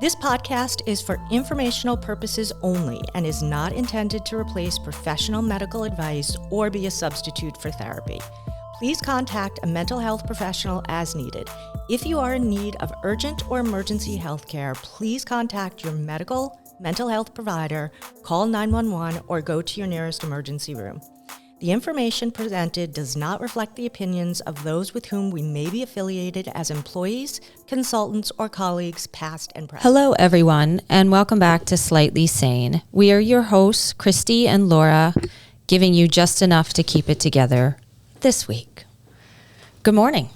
This podcast is for informational purposes only and is not intended to replace professional medical advice or be a substitute for therapy. Please contact a mental health professional as needed. If you are in need of urgent or emergency health care, please contact your mental health provider, call 911, or go to your nearest emergency room. The information presented does not reflect the opinions of those with whom we may be affiliated as employees, consultants, or colleagues, past and present. Hello, everyone, and welcome back to Slightly Sane. We are your hosts, Kristie and Laura, giving you just enough to keep it together this week. Good morning.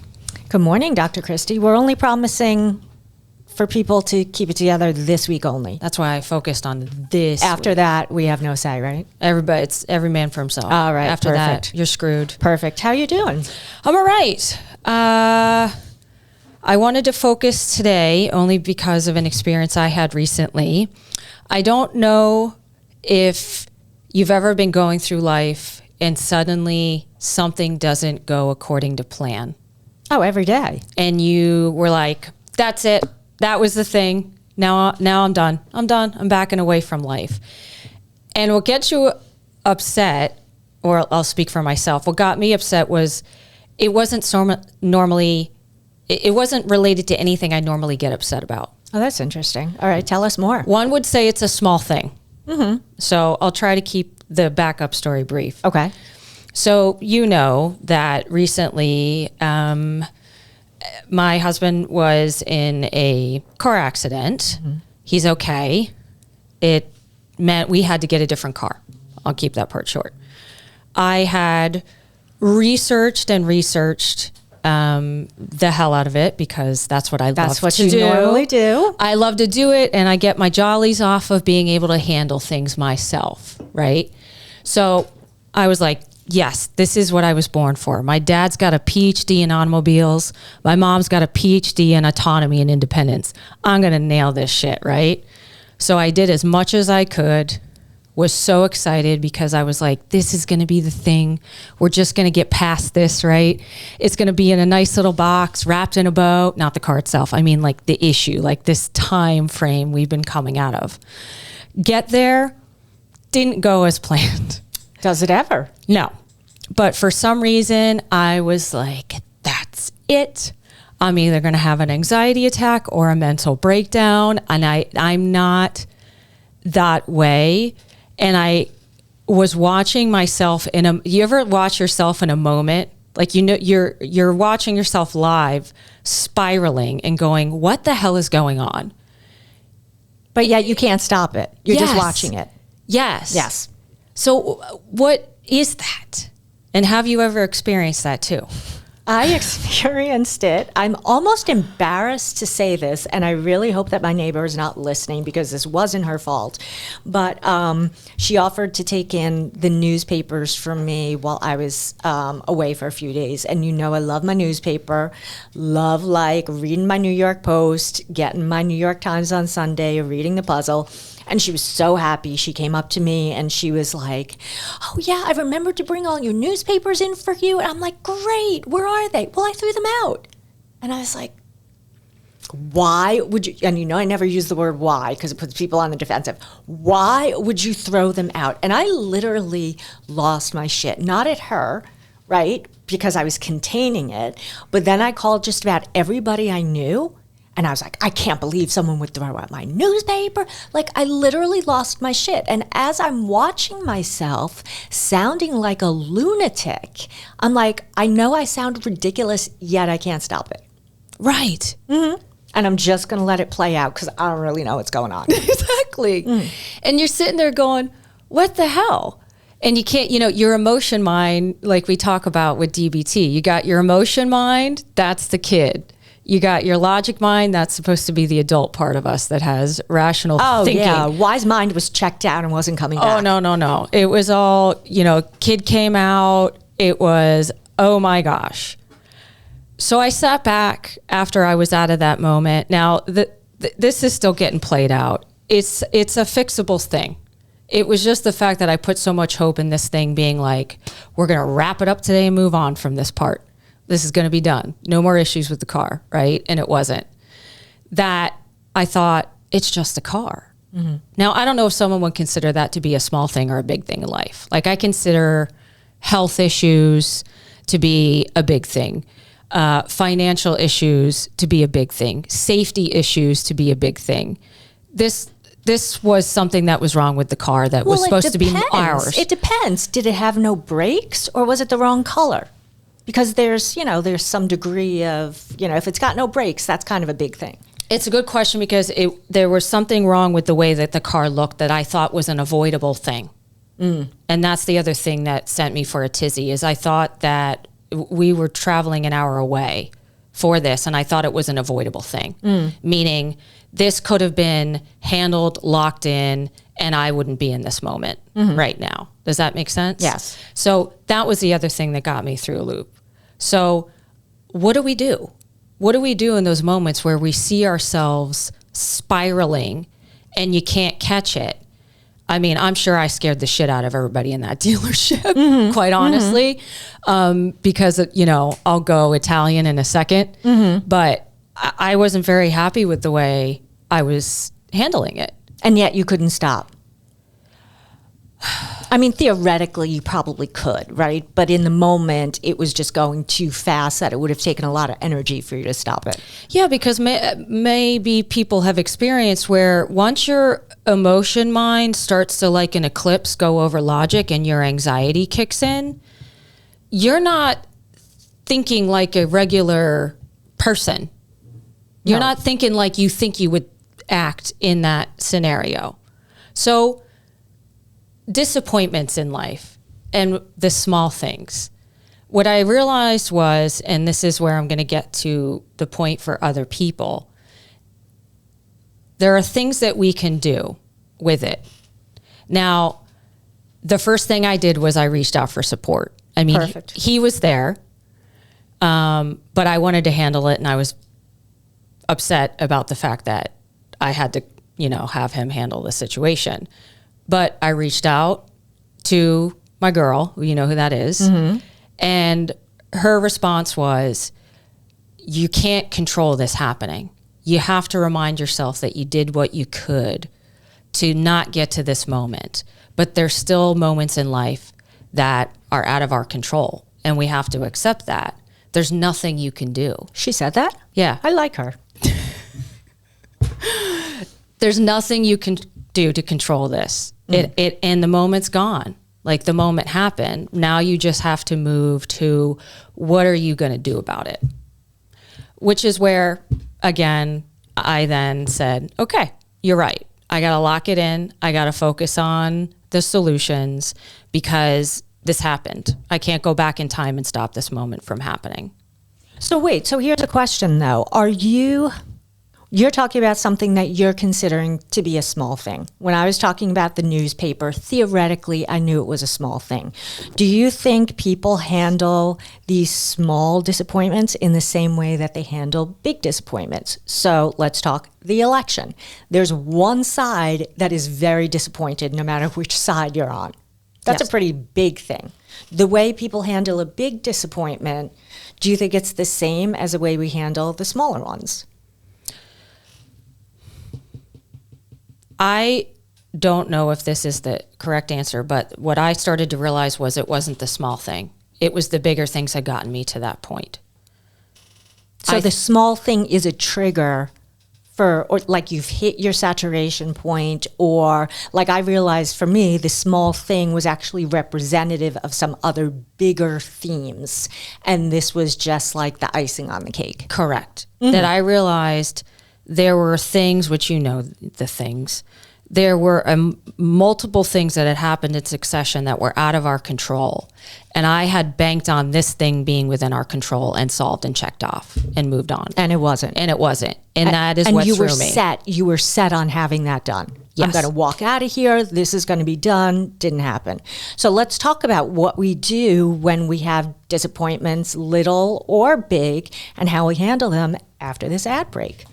Good morning, Dr. Kristie. We're only promising for people to keep it together this week only. That's why I focused on this After week. that, we have no say, right? Everybody, it's every man for himself. All right, After perfect. that, you're screwed. Perfect. How you doing? I'm all right. I wanted to focus today only because of an experience I had recently. I don't know if you've ever been going through life and suddenly something doesn't go according to plan. Oh, every day. And you were like, that's it. That was the thing. Now I'm done. I'm backing away from life. And what gets you upset, or I'll speak for myself, what got me upset was it wasn't it wasn't related to anything I normally get upset about. Oh, that's interesting. All right, tell us more. One would say it's a small thing. Mm-hmm. So I'll try to keep the backup story brief. Okay. So you know that recently my husband was in a car accident. Mm-hmm. He's okay. It meant we had to get a different car. I'll keep that part short. I had researched the hell out of it because that's what I love to do. That's what you normally do. I love to do it, and I get my jollies off of being able to handle things myself, right? So I was like, yes, this is what I was born for. My dad's got a PhD in automobiles. My mom's got a PhD in autonomy and independence. I'm going to nail this shit, right? So I did as much as I could, was so excited because I was like, this is going to be the thing. We're just going to get past this, right? It's going to be in a nice little box, wrapped in a bow. Not the car itself. I mean, like the issue, like this time frame we've been coming out of. Get there, didn't go as planned. Does it ever? No. But for some reason, I was like, that's it. I'm either going to have an anxiety attack or a mental breakdown. And I'm not that way. And I was watching myself you ever watch yourself in a moment? Like, you know, you're watching yourself live, spiraling and going, what the hell is going on? But yet you can't stop it. You're just watching it. Yes. Yes. So what is that? And have you ever experienced that too? I experienced it. I'm almost embarrassed to say this, and I really hope that my neighbor is not listening because this wasn't her fault. But she offered to take in the newspapers for me while I was away for a few days. And you know I love my newspaper, love like reading my New York Post, getting my New York Times on Sunday, reading the puzzle. And she was so happy. She came up to me and she was like, oh, yeah, I remembered to bring all your newspapers in for you. And I'm like, great. Where are they? Well, I threw them out. And I was like, why would you? And you know, I never use the word why because it puts people on the defensive. Why would you throw them out? And I literally lost my shit. Not at her, right? Because I was containing it. But then I called just about everybody I knew. And I was like, I can't believe someone would throw out my newspaper. Like, I literally lost my shit. And as I'm watching myself sounding like a lunatic, I'm like, I know I sound ridiculous, yet I can't stop it. Right. Mm-hmm. And I'm just going to let it play out because I don't really know what's going on. Exactly. And you're sitting there going, what the hell? And you can't, you know, your emotion mind, like we talk about with DBT, you got your emotion mind, that's the kid. You got your logic mind, that's supposed to be the adult part of us that has rational thinking. Oh, yeah. Wise mind was checked out and wasn't coming back. Oh, no. It was all, you know, kid came out. It was, oh, my gosh. So I sat back after I was out of that moment. Now, this is still getting played out. It's a fixable thing. It was just the fact that I put so much hope in this thing being like, we're going to wrap it up today and move on from this part. This is going to be done. No more issues with the car, right? And it wasn't. That I thought, it's just a car. Now, I don't know if someone would consider that to be a small thing or a big thing in life. Like, I consider health issues to be a big thing, financial issues to be a big thing, safety issues to be a big thing. This was something that was wrong with the car that was supposed to be ours. It depends. Did it have no brakes, or was it the wrong color? Because there's some degree of, if it's got no brakes, that's kind of a big thing. It's a good question, because there was something wrong with the way that the car looked that I thought was an avoidable thing. And that's the other thing that sent me for a tizzy, is I thought that we were traveling an hour away for this, and I thought it was an avoidable thing, meaning this could have been handled, locked in, and I wouldn't be in this moment right now. Does that make sense? Yes. So that was the other thing that got me through a loop. So what do we do? What do we do in those moments where we see ourselves spiraling and you can't catch it? I mean, I'm sure I scared the shit out of everybody in that dealership, quite honestly, because, I'll go Italian in a second, but I wasn't very happy with the way I was handling it. And yet you couldn't stop. I mean, theoretically, you probably could, right? But in the moment, it was just going too fast that it would have taken a lot of energy for you to stop it. Yeah, because maybe people have experienced where once your emotion mind starts to, like an eclipse, go over logic and your anxiety kicks in, you're not thinking like a regular person. You're not thinking like you think you would act in that scenario. So disappointments in life and the small things. What I realized was, and this is where I'm going to get to the point for other people, there are things that we can do with it. Now, the first thing I did was I reached out for support. I mean, he was there, but I wanted to handle it, and I was upset about the fact that I had to, have him handle the situation. But I reached out to my girl, you know who that is, and her response was, you can't control this happening. You have to remind yourself that you did what you could to not get to this moment. But there's still moments in life that are out of our control, and we have to accept that. There's nothing you can do. She said that? Yeah. I like her. There's nothing you can do to control this. And the moment's gone. Like, the moment happened. Now you just have to move to, what are you going to do about it? Which is where, again, I then said, okay, you're right. I got to lock it in. I got to focus on the solutions, because this happened. I can't go back in time and stop this moment from happening. So wait, so here's a question though. You're talking about something that you're considering to be a small thing. When I was talking about the newspaper, theoretically, I knew it was a small thing. Do you think people handle these small disappointments in the same way that they handle big disappointments? So let's talk the election. There's one side that is very disappointed no matter which side you're on. That's a pretty big thing. The way people handle a big disappointment, do you think it's the same as the way we handle the smaller ones? I don't know if this is the correct answer, but what I started to realize was it wasn't the small thing. It was the bigger things that gotten me to that point. So the small thing is a trigger or like you've hit your saturation point, or like I realized for me, the small thing was actually representative of some other bigger themes. And this was just like the icing on the cake. Correct. That I realized there were things, which the things, there were multiple things that had happened in succession that were out of our control. And I had banked on this thing being within our control and solved and checked off and moved on. And it wasn't. And that is what threw me. You were set on having that done. Yes. I'm going to walk out of here. This is going to be done. Didn't happen. So let's talk about what we do when we have disappointments, little or big, and how we handle them after this ad break.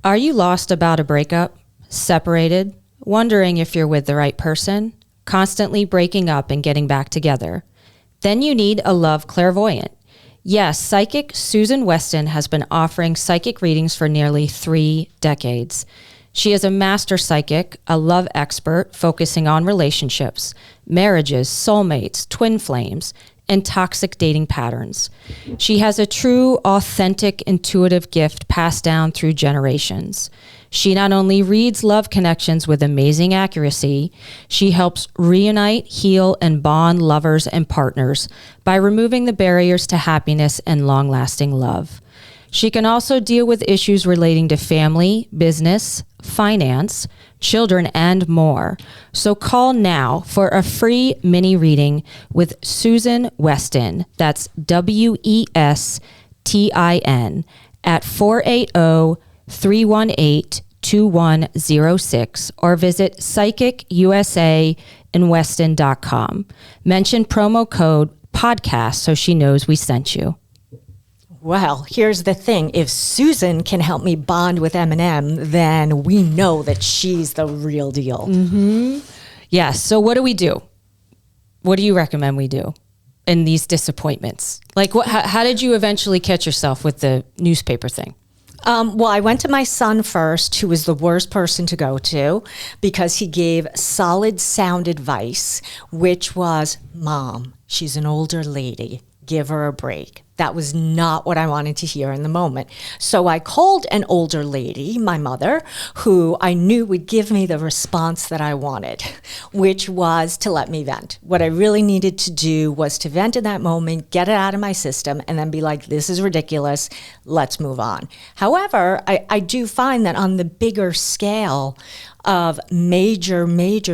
Are you lost about a breakup, separated, wondering if you're with the right person, constantly breaking up and getting back together? Then you need a love clairvoyant. Yes, psychic Susan Weston has been offering psychic readings for nearly 3 decades. She is a master psychic, a love expert focusing on relationships, marriages, soulmates, twin flames, and toxic dating patterns. She has a true, authentic, intuitive gift passed down through generations. She not only reads love connections with amazing accuracy, she helps reunite, heal, and bond lovers and partners by removing the barriers to happiness and long-lasting love. She can also deal with issues relating to family, business, finance, children, and more. So call now for a free mini reading with Susan Weston. That's WESTIN at 480-318-2106 or visit psychicusainweston.com. Mention promo code podcast so she knows we sent you. Well, here's the thing. If Susan can help me bond with Eminem, then we know that she's the real deal. Mm-hmm. Yes. So what do we do? What do you recommend we do in these disappointments? Like, how did you eventually catch yourself with the newspaper thing? Well, I went to my son first, who was the worst person to go to because he gave solid sound advice, which was, Mom, she's an older lady. Give her a break. That was not what I wanted to hear in the moment. So I called an older lady, my mother, who I knew would give me the response that I wanted, which was to let me vent. What I really needed to do was to vent in that moment, get it out of my system, and then be like, this is ridiculous. Let's move on. However, I do find that on the bigger scale of major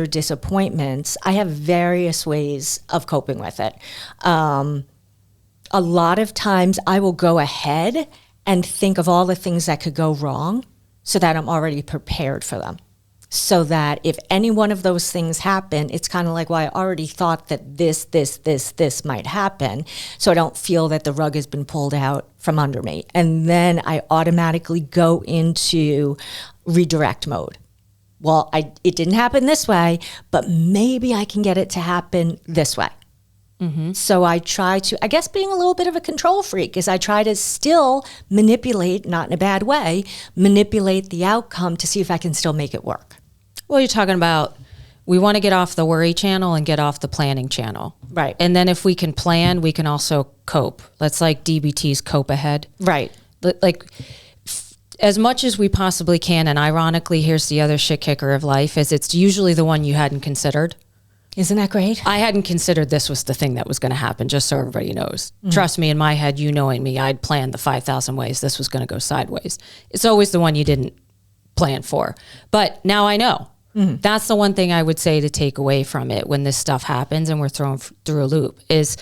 disappointments, I have various ways of coping with it. A lot of times I will go ahead and think of all the things that could go wrong so that I'm already prepared for them. So that if any one of those things happen, it's kind of like, well, I already thought that this might happen. So I don't feel that the rug has been pulled out from under me. And then I automatically go into redirect mode. Well, it didn't happen this way, but maybe I can get it to happen this way. Mm-hmm. So I try to, I guess being a little bit of a control freak is I try to still manipulate, not in a bad way, manipulate the outcome to see if I can still make it work. Well, you're talking about we want to get off the worry channel and get off the planning channel. Right. And then if we can plan, we can also cope. That's like DBT's cope ahead. Right. Like as much as we possibly can. And ironically, here's the other shit kicker of life is it's usually the one you hadn't considered. Isn't that great? I hadn't considered this was the thing that was going to happen, just so everybody knows. Mm-hmm. Trust me, in my head, you knowing me, I'd planned the 5,000 ways this was going to go sideways. It's always the one you didn't plan for. But now I know. Mm-hmm. That's the one thing I would say to take away from it when this stuff happens and we're thrown through a loop is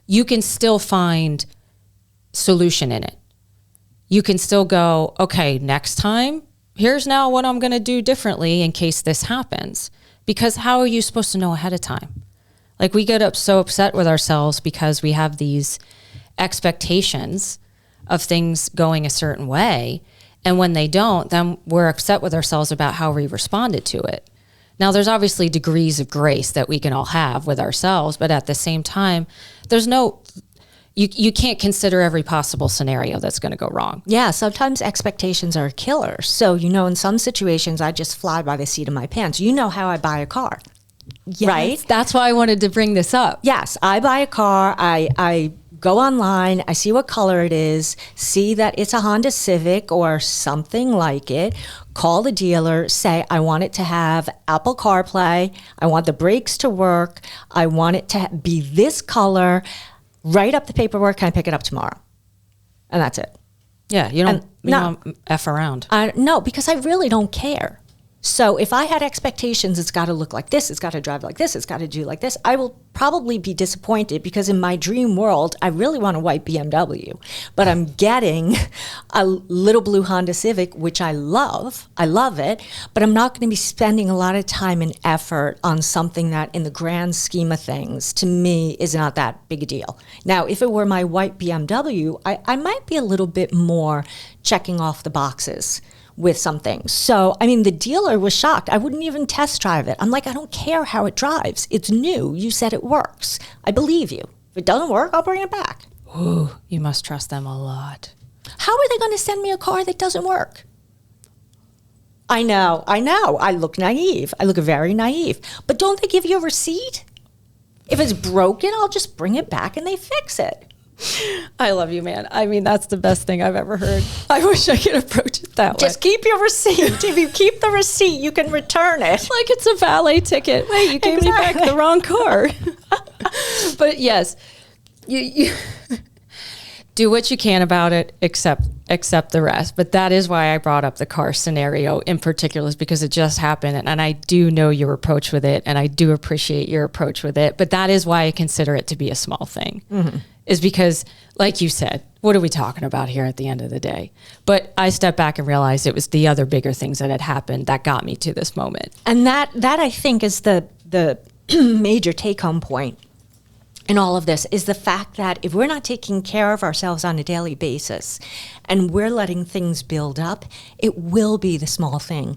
you can still find solution in it. You can still go, okay, next time, here's now what I'm going to do differently in case this happens. Because how are you supposed to know ahead of time? Like we get so upset with ourselves because we have these expectations of things going a certain way. And when they don't, then we're upset with ourselves about how we responded to it. Now, there's obviously degrees of grace that we can all have with ourselves. But at the same time, there's no... You can't consider every possible scenario that's going to go wrong. Yeah, sometimes expectations are a killer. So, in some situations, I just fly by the seat of my pants. You know how I buy a car, yes, right? That's why I wanted to bring this up. Yes, I buy a car. I go online. I see what color it is, see that it's a Honda Civic or something like it, call the dealer, say, I want it to have Apple CarPlay. I want the brakes to work. I want it to be this color. Write up the paperwork, can I pick it up tomorrow? And that's it. Yeah, you don't F around. No, because I really don't care. So if I had expectations, it's got to look like this, it's got to drive like this, it's got to do like this, I will probably be disappointed because in my dream world, I really want a white BMW. But I'm getting a little blue Honda Civic, which I love it, but I'm not going to be spending a lot of time and effort on something that in the grand scheme of things, to me, is not that big a deal. Now, if it were my white BMW, I might be a little bit more checking off the boxes with something. So, the dealer was shocked. I wouldn't even test drive it. I'm like, I don't care how it drives. It's new. You said it works. I believe you. If it doesn't work, I'll bring it back. Ooh, you must trust them a lot. How are they going to send me a car that doesn't work? I know. I look naive. I look very naive. But don't they give you a receipt? If it's broken, I'll just bring it back and they fix it. I love you, man. I mean, that's the best thing I've ever heard. I wish I could approach it that way. Just keep your receipt. If you keep the receipt, you can return it. Like it's a valet ticket. Wait, you gave me back the wrong car. But yes, you do what you can about it, accept the rest. But that is why I brought up the car scenario in particular, is because it just happened. And I do know your approach with it, and I do appreciate your approach with it. But that is why I consider it to be a small thing. Mm-hmm. Is because, like you said, what are we talking about here at the end of the day? But I stepped back and realized it was the other bigger things that had happened that got me to this moment. And that I think is the major take-home point in all of this, is the fact that if we're not taking care of ourselves on a daily basis and we're letting things build up, it will be the small thing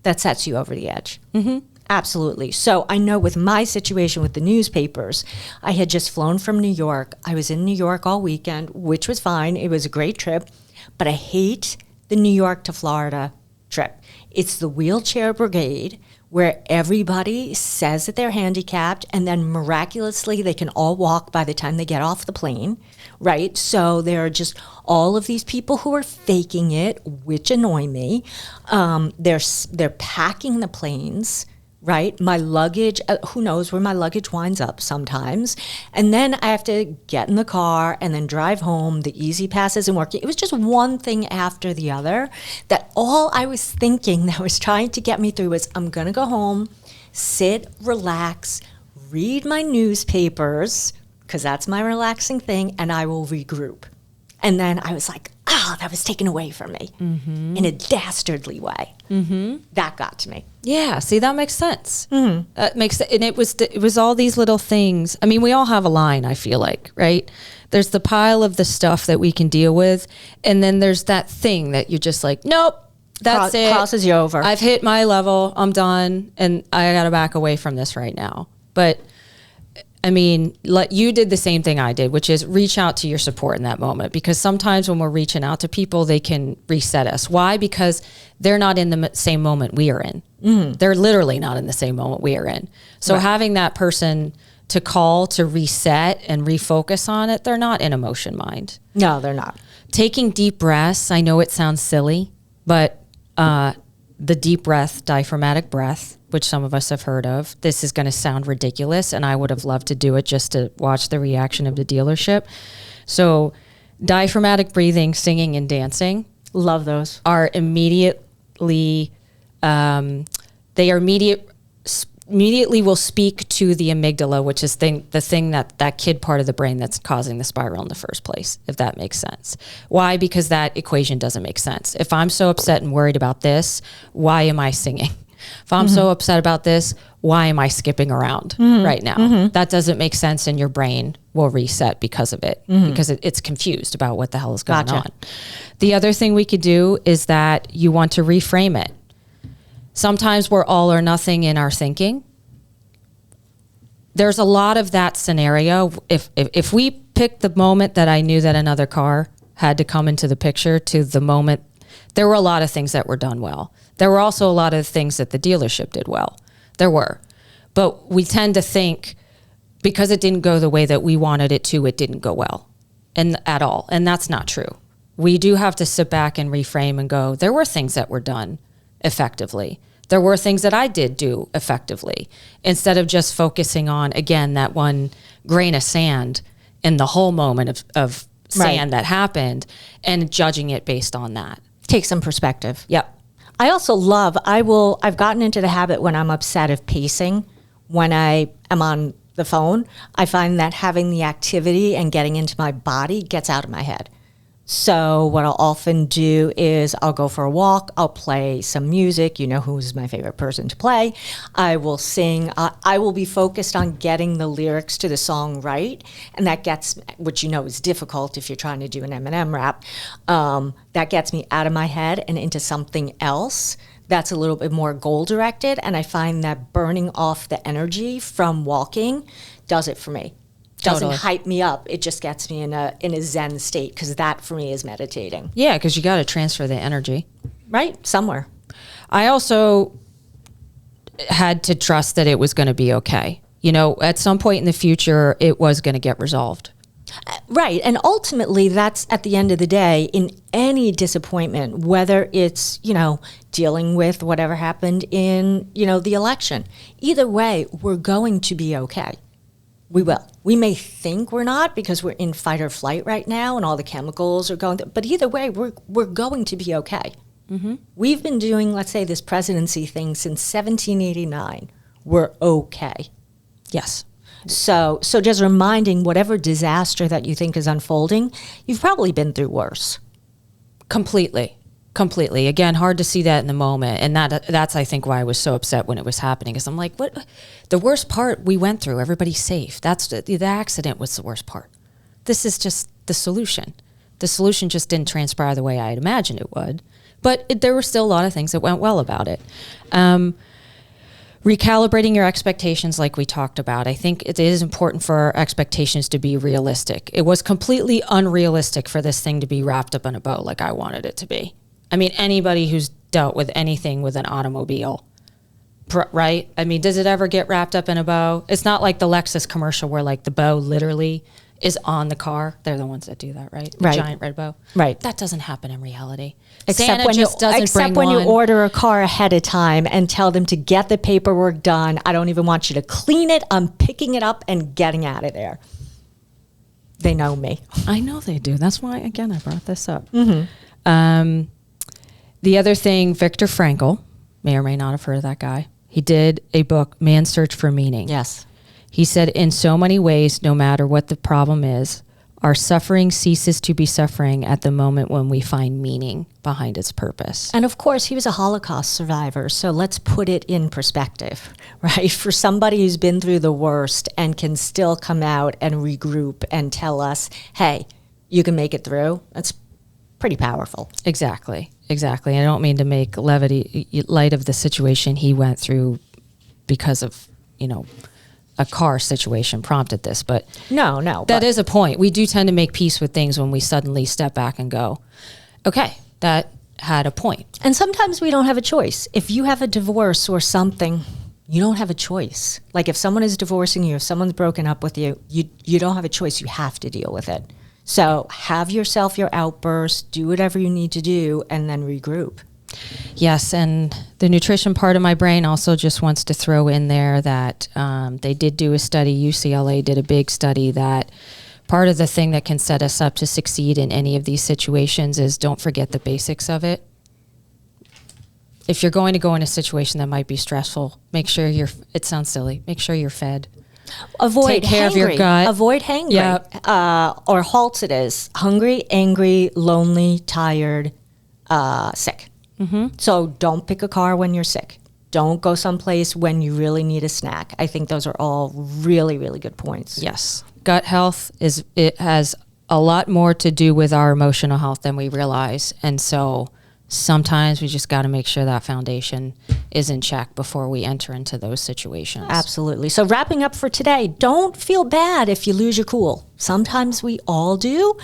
that sets you over the edge. Mm-hmm. Absolutely. So I know with my situation with the newspapers, I had just flown from New York. I was in New York all weekend, which was fine. It was a great trip. But I hate the New York to Florida trip. It's the wheelchair brigade where everybody says that they're handicapped and then miraculously they can all walk by the time they get off the plane, right? So there are just all of these people who are faking it, which annoy me. They're packing the planes, right? My luggage, who knows where my luggage winds up sometimes. And then I have to get in the car and then drive home. The Easy Pass isn't working. It was just one thing after the other that all I was thinking that was trying to get me through was, I'm going to go home, sit, relax, read my newspapers, because that's my relaxing thing, and I will regroup. And then I was like, that was taken away from me in a dastardly way. Mm-hmm. That got to me. Yeah, see, that makes sense. Mm-hmm. That makes and it was all these little things. I mean, we all have a line, I feel like, right? There's the pile of the stuff that we can deal with, and then there's that thing that you're just like, nope, that's it. Crosses you over. I've hit my level. I'm done, and I got to back away from this right now. But I mean, you did the same thing I did, which is reach out to your support in that moment, because sometimes when we're reaching out to people, they can reset us. Why? Because they're not in the same moment we are in. Mm. They're literally not in the same moment we are in. So having that person to call to reset and refocus on it, they're not in emotion mind. No, they're not. Taking deep breaths, I know it sounds silly, but the deep breath, diaphragmatic breath, which some of us have heard of. This is going to sound ridiculous, and I would have loved to do it just to watch the reaction of the dealership. So diaphragmatic breathing, singing, and dancing. Love those. Are immediately will speak to the amygdala, which is the thing that kid part of the brain that's causing the spiral in the first place, if that makes sense. Why? Because that equation doesn't make sense. If I'm so upset and worried about this, why am I singing? If I'm so upset about this, why am I skipping around right now? Mm-hmm. That doesn't make sense, and your brain will reset because of it, because it's confused about what the hell is going on. The other thing we could do is that you want to reframe it. Sometimes we're all or nothing in our thinking. There's a lot of that scenario. If we pick the moment that I knew that another car had to come into the picture to the moment, there were a lot of things that were done well. There were also a lot of things that the dealership did well. There were. But we tend to think because it didn't go the way that we wanted it to, it didn't go well and at all. And that's not true. We do have to sit back and reframe and go, there were things that were done effectively. There were things that I did do effectively, instead of just focusing on, again, that one grain of sand in the whole moment of sand that happened and judging it based on that. Take some perspective. Yep. I also love, I've gotten into the habit when I'm upset of pacing. When I am on the phone, I find that having the activity and getting into my body gets out of my head. So what I'll often do is I'll go for a walk, I'll play some music, you know who's my favorite person to play, I will sing, I will be focused on getting the lyrics to the song right, and that gets, which you know is difficult if you're trying to do an Eminem rap, that gets me out of my head and into something else that's a little bit more goal-directed, and I find that burning off the energy from walking does it for me. doesn't Totally. hype me up. It just gets me in a Zen state, because that for me is meditating. Yeah, because you got to transfer the energy. Right? Somewhere. I also had to trust that it was going to be okay. You know, at some point in the future, it was going to get resolved. Right. And ultimately, that's at the end of the day, in any disappointment, whether it's, dealing with whatever happened in, the election. Either way, we're going to be okay. We will. We may think we're not, because we're in fight or flight right now and all the chemicals are going, but either way, we're going to be okay. Mm-hmm. We've been doing, let's say, this presidency thing since 1789. We're okay. Yes. So just reminding whatever disaster that you think is unfolding, you've probably been through worse. Completely. Again, hard to see that in the moment. And that's, I think, why I was so upset when it was happening. Because I'm like, what? The worst part we went through, everybody's safe. That's the accident was the worst part. This is just the solution. The solution just didn't transpire the way I had imagined it would. But there were still a lot of things that went well about it. Recalibrating your expectations, like we talked about. I think it is important for our expectations to be realistic. It was completely unrealistic for this thing to be wrapped up in a bow like I wanted it to be. I mean, anybody who's dealt with anything with an automobile, right? I mean, does it ever get wrapped up in a bow? It's not like the Lexus commercial where like the bow literally is on the car. They're the ones that do that, right? The giant red bow. Right. That doesn't happen in reality. Except Santa when just doesn't except bring when one. you order a car ahead of time and tell them to get the paperwork done. I don't even want you to clean it. I'm picking it up and getting out of there. They know me. I know they do. That's why, again, I brought this up. Mm-hmm. The other thing, Viktor Frankl, may or may not have heard of that guy. He did a book, Man's Search for Meaning. Yes. He said, in so many ways, no matter what the problem is, our suffering ceases to be suffering at the moment when we find meaning behind its purpose. And of course, he was a Holocaust survivor, so let's put it in perspective, right? For somebody who's been through the worst and can still come out and regroup and tell us, hey, you can make it through, that's pretty powerful. Exactly. I don't mean to make light of the situation he went through because of, a car situation prompted this, but no, that is a point. We do tend to make peace with things when we suddenly step back and go, okay, that had a point. And sometimes we don't have a choice. If you have a divorce or something, you don't have a choice. Like if someone is divorcing you, if someone's broken up with you, you don't have a choice. You have to deal with it. So have yourself your outburst, do whatever you need to do, and then regroup. Yes, and the nutrition part of my brain also just wants to throw in there that they did do a study, UCLA did a big study, that part of the thing that can set us up to succeed in any of these situations is don't forget the basics of it. If you're going to go in a situation that might be stressful, make sure it sounds silly, make sure you're fed. Avoid Take care of your hangry. gut. Avoid hangry. Yep. Or halts it is. Hungry, angry, lonely, tired, sick. Mm-hmm. So don't pick a car when you're sick. Don't go someplace when you really need a snack. I think those are all really, really good points. Yes. Gut health it has a lot more to do with our emotional health than we realize. And so sometimes we just got to make sure that foundation is in check before we enter into those situations. Absolutely. So wrapping up for today, don't feel bad if you lose your cool. Sometimes we all do.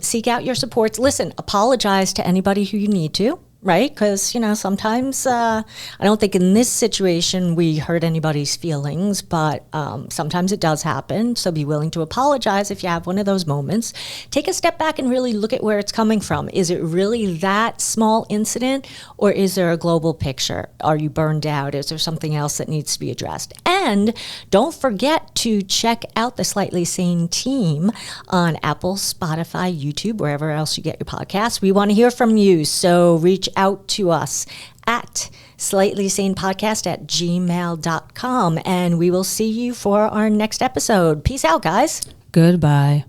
Seek out your supports. Listen, apologize to anybody who you need to. Right? Because, sometimes I don't think in this situation we hurt anybody's feelings, but sometimes it does happen. So be willing to apologize if you have one of those moments. Take a step back and really look at where it's coming from. Is it really that small incident, or is there a global picture? Are you burned out? Is there something else that needs to be addressed? And don't forget to check out the Slightly Sane team on Apple, Spotify, YouTube, wherever else you get your podcasts. We want to hear from you. So reach out to us at slightlysanepodcast@gmail.com, and we will see you for our next episode. Peace out, guys. Goodbye.